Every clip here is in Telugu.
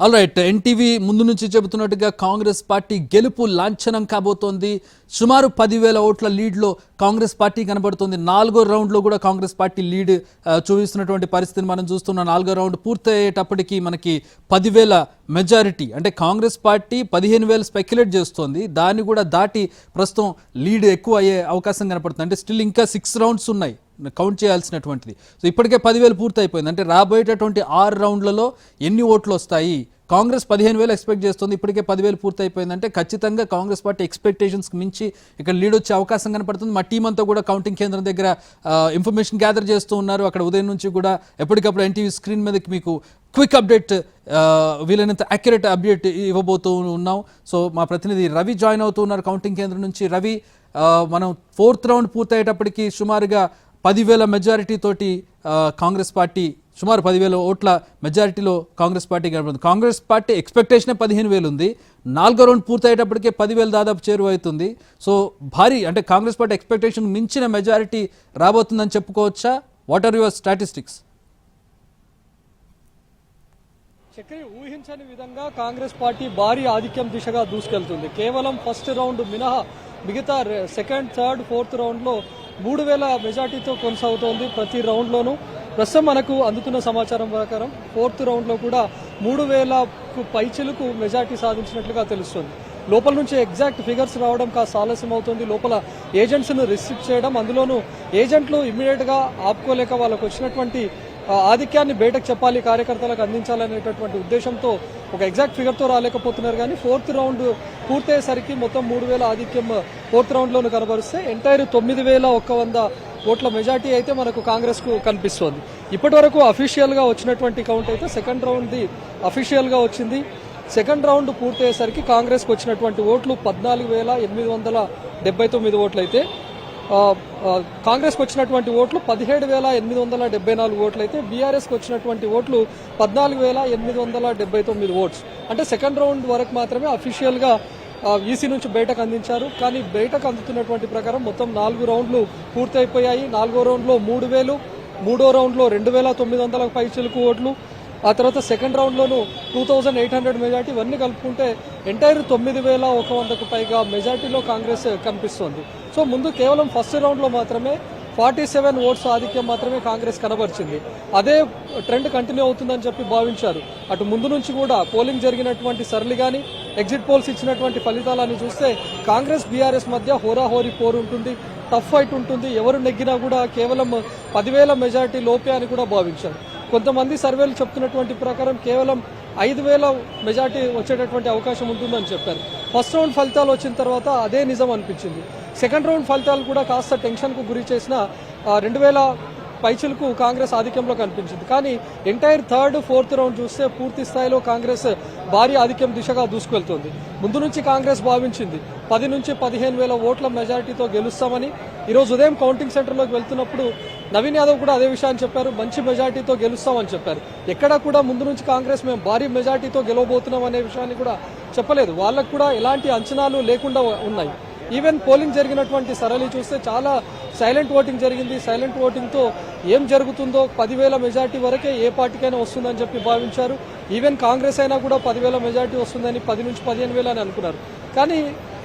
All right. ఎన్టీవీ ముందు నుంచి చెబుతున్నట్టుగా కాంగ్రెస్ పార్టీ గెలుపు లాంఛనం కాబోతోంది. సుమారు 10,000 ఓట్ల లీడ్లో కాంగ్రెస్ పార్టీ కనబడుతుంది. 4వ రౌండ్లో కూడా కాంగ్రెస్ పార్టీ లీడ్ చూపిస్తున్నటువంటి పరిస్థితిని మనం చూస్తున్నాం. 4వ రౌండ్ పూర్తయ్యేటప్పటికి మనకి 10,000 మెజారిటీ, అంటే కాంగ్రెస్ పార్టీ 15,000 స్పెక్యులేట్ చేస్తోంది. దాన్ని కూడా దాటి ప్రస్తుతం లీడ్ ఎక్కువ అయ్యే అవకాశం కనపడుతుంది. అంటే స్టిల్ ఇంకా 6 రౌండ్స్ ఉన్నాయి కౌంట్ చేయాల్సినటువంటిది. సో ఇప్పటికే 10,000 పూర్తి అయిపోయింది. అంటే రాబోయేటటువంటి 6 రౌండ్లలో ఎన్ని ఓట్లు వస్తాయి? కాంగ్రెస్ 15,000 ఎక్స్పెక్ట్ చేస్తుంది, ఇప్పటికే 10,000 పూర్తి అయిపోయిందంటే ఖచ్చితంగా కాంగ్రెస్ పార్టీ ఎక్స్పెక్టేషన్స్కి మించి ఇక్కడ లీడ్ వచ్చే అవకాశం కనపడుతుంది. మా టీం అంతా కూడా కౌంటింగ్ కేంద్రం దగ్గర ఇన్ఫర్మేషన్ గ్యాదర్ చేస్తూ ఉన్నారు. అక్కడ ఉదయం నుంచి కూడా ఎప్పటికప్పుడు ఎన్టీవీ స్క్రీన్ మీదకి మీకు క్విక్ అప్డేట్, వీలైనంత అక్యురేట్ అప్డేట్ ఇవ్వబోతూ ఉన్నాం. సో మా ప్రతినిధి రవి జాయిన్ అవుతూ ఉన్నారు కౌంటింగ్ కేంద్రం నుంచి. రవి, మనం 4th రౌండ్ పూర్తయ్యేటప్పటికి సుమారుగా 10,000 మెజారిటీ తోటి కాంగ్రెస్ పార్టీ, సుమారు 10,000 ఓట్ల మెజారిటీలో కాంగ్రెస్ పార్టీ కనబడుతుంది. కాంగ్రెస్ పార్టీ ఎక్స్పెక్టేషనే 15,000 ఉంది. 4వ రౌండ్ పూర్తయ్యేటప్పటికే 10,000 దాదాపు చేరువవుతుంది. సో భారీ, అంటే కాంగ్రెస్ పార్టీ ఎక్స్పెక్టేషన్ మించిన మెజారిటీ రాబోతుందని చెప్పుకోవచ్చా? What are your statistics? Chakri, ఊహించని విధంగా కాంగ్రెస్ పార్టీ భారీ ఆధిక్యం దిశగా దూసుకెళ్తుంది. కేవలం ఫస్ట్ రౌండ్ మినహా మిగతా సెకండ్, థర్డ్, 4th రౌండ్లో 3,000 మెజార్టీతో కొనసాగుతోంది ప్రతి రౌండ్లోనూ. ప్రస్తుతం మనకు అందుతున్న సమాచారం ప్రకారం 4th రౌండ్లో కూడా 3,000కు పైచిలకు మెజార్టీ సాధించినట్లుగా తెలుస్తుంది. లోపల నుంచి ఎగ్జాక్ట్ ఫిగర్స్ రావడం కాస్త ఆలస్యం అవుతుంది. లోపల ఏజెంట్స్ను రిస్ట్రిక్ట్ చేయడం, అందులోనూ ఏజెంట్లు ఇమ్మీడియట్గా ఆపుకోలేక వాళ్ళకు వచ్చినటువంటి ఆధిక్యాన్ని బయటకు చెప్పాలి, కార్యకర్తలకు అందించాలనేటటువంటి ఉద్దేశంతో ఒక ఎగ్జాక్ట్ ఫిగర్తో రాలేకపోతున్నారు. కానీ 4th రౌండ్ పూర్తయ్యేసరికి మొత్తం 3,000 ఆధిక్యం 4th రౌండ్లోనూ కనబరిస్తే ఎంటైర్ 9,100 ఓట్ల మెజార్టీ అయితే మనకు కాంగ్రెస్కు కనిపిస్తోంది. ఇప్పటి వరకు అఫీషియల్గా వచ్చినటువంటి కౌంట్ అయితే సెకండ్ రౌండ్ది అఫీషియల్గా వచ్చింది. సెకండ్ రౌండ్ పూర్తయ్యేసరికి కాంగ్రెస్కి వచ్చినటువంటి ఓట్లు 14,879 ఓట్లు అయితే కాంగ్రెస్కి వచ్చినటువంటి ఓట్లు 17,874 ఓట్లు అయితే బీఆర్ఎస్కి వచ్చినటువంటి ఓట్లు 14,879 ఓట్స్. అంటే సెకండ్ రౌండ్ వరకు మాత్రమే అఫీషియల్గా ఈసీ నుంచి బయటకు అందించారు. కానీ బయటకు అందుతున్నటువంటి ప్రకారం మొత్తం 4 రౌండ్లు పూర్తయిపోయాయి. 4వ రౌండ్లో 3,000, 3వ రౌండ్లో 2,900 పైచిలకు ఓట్లు, ఆ తర్వాత సెకండ్ రౌండ్లోనూ 2,800 మెజార్టీ. ఇవన్నీ కలుపుకుంటే ఎంటైర్ 9,100కు పైగా మెజార్టీలో కాంగ్రెస్ కనిపిస్తోంది. సో ముందు కేవలం ఫస్ట్ రౌండ్లో మాత్రమే 47 ఓట్స్ ఆధిక్యం మాత్రమే కాంగ్రెస్ కనబరిచింది. అదే ట్రెండ్ కంటిన్యూ అవుతుందని చెప్పి భావించారు. అటు ముందు నుంచి కూడా పోలింగ్ జరిగినటువంటి సరళి కానీ, ఎగ్జిట్ పోల్స్ ఇచ్చినటువంటి ఫలితాలని చూస్తే కాంగ్రెస్ బీఆర్ఎస్ మధ్య హోరాహోరీ పోరు ఉంటుంది, టఫ్ ఫైట్ ఉంటుంది. ఎవరు నెగ్గినా కూడా కేవలం 10,000 మెజార్టీ లోపే అని కూడా భావించారు. కొంతమంది సర్వేలు చెప్తున్నటువంటి ప్రకారం కేవలం 5,000 మెజార్టీ వచ్చేటటువంటి అవకాశం ఉంటుందని చెప్పారు. ఫస్ట్ రౌండ్ ఫలితాలు వచ్చిన తర్వాత అదే నిజం అనిపించింది. సెకండ్ రౌండ్ ఫలితాలు కూడా కాస్త టెన్షన్కు గురి చేసిన 2,000 పైచిలకు కాంగ్రెస్ ఆధిక్యంలో కనిపించింది. కానీ ఎంటైర్ థర్డ్, 4th రౌండ్ చూస్తే పూర్తి స్థాయిలో కాంగ్రెస్ భారీ ఆధిక్యం దిశగా దూసుకెళ్తుంది. ముందు నుంచి కాంగ్రెస్ భావించింది 10 నుంచి 15,000 ఓట్ల మెజారిటీతో గెలుస్తామని. ఈరోజు ఉదయం కౌంటింగ్ సెంటర్లోకి వెళ్తున్నప్పుడు నవీన్ యాదవ్ కూడా అదే విషయాన్ని చెప్పారు, మంచి మెజార్టీతో గెలుస్తామని చెప్పారు. ఎక్కడా కూడా ముందు నుంచి కాంగ్రెస్ మేము భారీ మెజార్టీతో గెలవబోతున్నాం అనే విషయాన్ని కూడా చెప్పలేదు. వాళ్ళకు కూడా ఎలాంటి అంచనాలు లేకుండా ఉన్నాయి. ఈవెన్ పోలింగ్ జరిగినటువంటి సరళి చూస్తే చాలా సైలెంట్ ఓటింగ్ జరిగింది. సైలెంట్ ఓటింగ్తో ఏం జరుగుతుందో 10,000 మెజార్టీ వరకే ఏ పార్టీకైనా వస్తుందని చెప్పి భావించారు. ఈవెన్ కాంగ్రెస్ అయినా కూడా 10,000 మెజార్టీ వస్తుందని 10 నుంచి 15,000 అని అనుకున్నారు. కానీ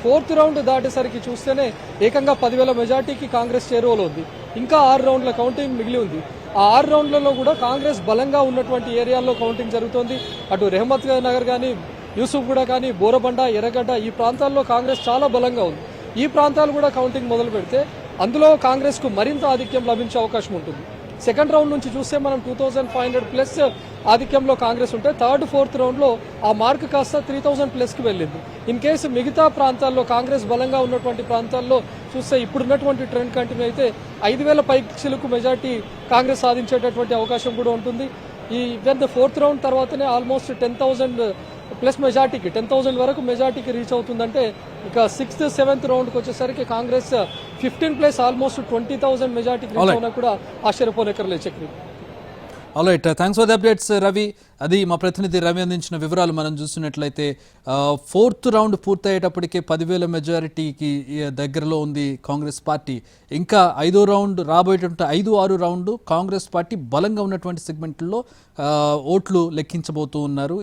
4th రౌండ్ దాటేసరికి చూస్తేనే ఏకంగా 10,000 మెజార్టీకి కాంగ్రెస్ చేరువలో ఉంది. ఇంకా 6 రౌండ్ల కౌంటింగ్ మిగిలి ఉంది. ఆ 6 రౌండ్లలో కూడా కాంగ్రెస్ బలంగా ఉన్నటువంటి ఏరియాల్లో కౌంటింగ్ జరుగుతోంది. అటు రెహమత్ నగర్ కానీ, యూసుఫ్ కూడా కానీ, బోరబండ, ఎర్రగడ్డ ఈ ప్రాంతాల్లో కాంగ్రెస్ చాలా బలంగా ఉంది. ఈ ప్రాంతాలు కూడా కౌంటింగ్ మొదలు పెడితే అందులో కాంగ్రెస్కు మరింత ఆధిక్యం లభించే అవకాశం ఉంటుంది. సెకండ్ రౌండ్ నుంచి చూస్తే మనం 2,500+ ఆధిక్యంలో కాంగ్రెస్ ఉంటే థర్డ్, 4th రౌండ్లో ఆ మార్క్ కాస్త 3,000+కి వెళ్ళింది. ఇన్ కేసు మిగతా ప్రాంతాల్లో కాంగ్రెస్ బలంగా ఉన్నటువంటి ప్రాంతాల్లో చూస్తే ఇప్పుడున్నటువంటి ట్రెండ్ కంటిన్యూ అయితే 5,000 పైచిలకు మెజార్టీ కాంగ్రెస్ సాధించేటటువంటి అవకాశం కూడా ఉంటుంది. ఈ 4th రౌండ్ తర్వాతనే ఆల్మోస్ట్ 10,000+ మెజార్టీకి, 10,000 వరకు మెజార్టీకి రీచ్ అవుతుందంటే ఇక 6th, 7th రౌండ్కి వచ్చేసరికి కాంగ్రెస్ 15+ ఆల్మోస్ట్ 20,000 మెజార్టీకి రీచ్ అవునా కూడా ఆశ్చర్యపోనక్కర్లేదు Chakri. All right, thanks for the updates Ravi. అది మా ప్రతినిధి రవి అందించిన వివరాలు. మనం చూస్తున్నట్లయితే 4th రౌండ్ పూర్తయ్యేటప్పటికే 10,000 మెజారిటీకి దగ్గరలో ఉంది కాంగ్రెస్ పార్టీ. ఇంకా 5వ రౌండ్ రాబోయేటువంటి 5, 6 రౌండ్ కాంగ్రెస్ పార్టీ బలంగా ఉన్నటువంటి సెగ్మెంట్లో ఓట్లు లెక్కించబోతూ ఉన్నారు.